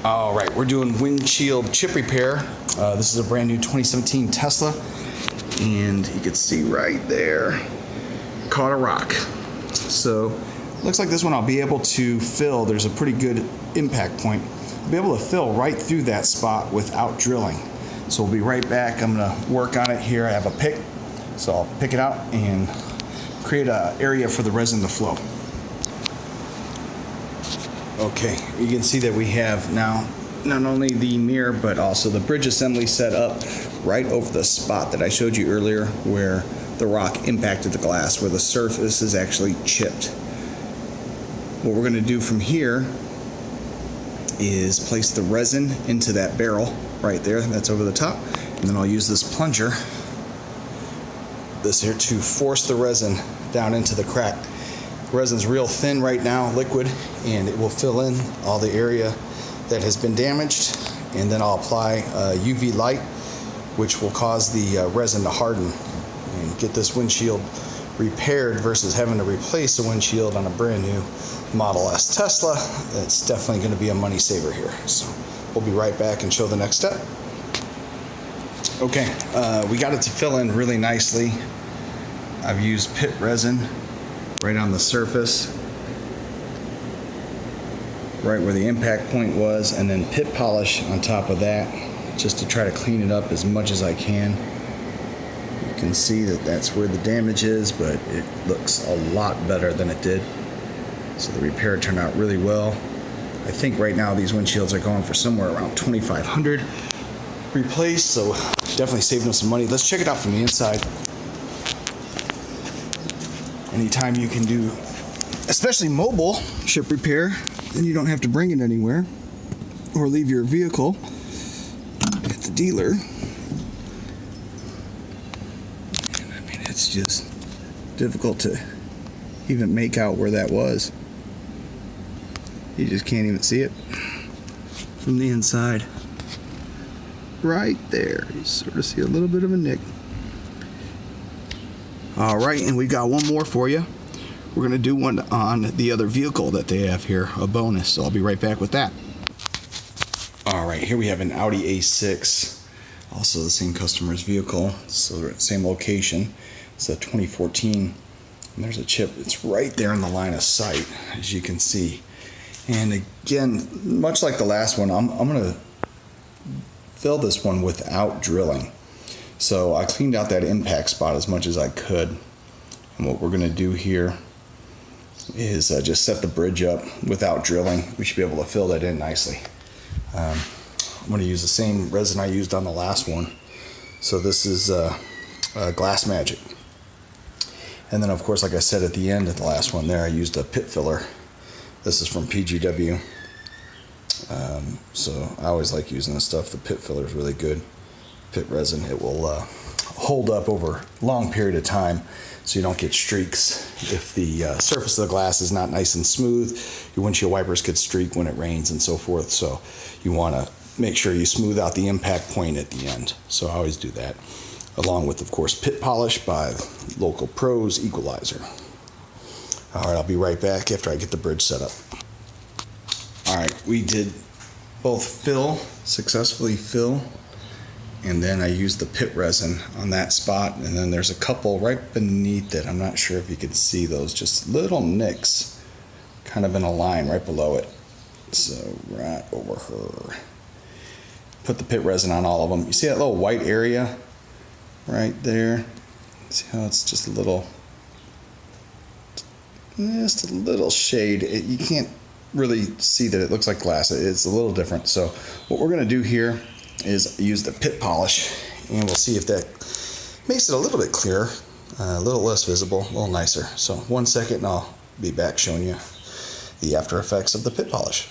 All right, we're doing windshield chip repair. This is a brand new 2017 Tesla, and you can see right there, caught a rock. So, looks like this one I'll be able to fill. There's a pretty good impact point. I'll be able to fill right through that spot without drilling. So we'll be right back. I'm gonna work on it here. I have a pick, so I'll pick it out and create an area for the resin to flow. Okay, you can see that we have now not only the mirror but also the bridge assembly set up right over the spot that I showed you earlier where the rock impacted the glass, where the surface is actually chipped. What we're going to do from here is place the resin into that barrel right there that's over the top, and then I'll use this plunger, this here, to force the resin down into the crack. Resin's real thin right now, liquid, and it will fill in all the area that has been damaged, and then I'll apply UV light, which will cause the resin to harden and get this windshield repaired versus having to replace a windshield on a brand new Model S Tesla. That's definitely going to be a money saver here. So we'll be right back and show the next step. Okay, we got it to fill in really nicely. I've used pit resin right on the surface, right where the impact point was, and then pit polish on top of that, just to try to clean it up as much as I can. You can see that that's where the damage is, but it looks a lot better than it did. So the repair turned out really well. I think right now these windshields are going for somewhere around $2,500 replaced, so definitely saving us some money. Let's check it out from the inside. Anytime you can do, especially mobile chip repair, then you don't have to bring it anywhere or leave your vehicle at the dealer. And I mean, it's just difficult to even make out where that was. You just can't even see it from the inside. Right there, you sort of see a little bit of a nick. All right, and we've got one more for you. We're going to do one on the other vehicle that they have here, a bonus, so I'll be right back with that. All right, here we have an Audi A6, also the same customer's vehicle, so they're at the same location. It's a 2014, and there's a chip. It's right there in the line of sight, as you can see. And again, much like the last one, I'm going to fill this one without drilling. So I cleaned out that impact spot as much as I could. And what we're going to do here is just set the bridge up without drilling. We should be able to fill that in nicely. I'm going to use the same resin I used on the last one. So this is Glass Magic. And then of course, like I said at the end of the last one there, I used a pit filler. This is from PGW. So I always like using this stuff. The pit filler is really good. Pit resin, it will hold up over a long period of time so you don't get streaks. If the surface of the glass is not nice and smooth, your windshield wipers could streak when it rains and so forth, so you want to make sure you smooth out the impact point at the end. So I always do that, along with of course pit polish by Local Pros Equalizer. Alright, I'll be right back after I get the bridge set up. Alright, we did both successfully fill, and then I used the pit resin on that spot, and then there's a couple right beneath it. I'm not sure if you can see those, just little nicks kind of in a line right below it. So right over her. Put the pit resin on all of them. You see that little white area right there? See how it's just a little shade. You can't really see that it looks like glass. It's a little different. So what we're going to do here is use the pit polish, and we'll see if that makes it a little bit clearer, a little less visible, a little nicer. So 1 second and I'll be back showing you the after effects of the pit polish.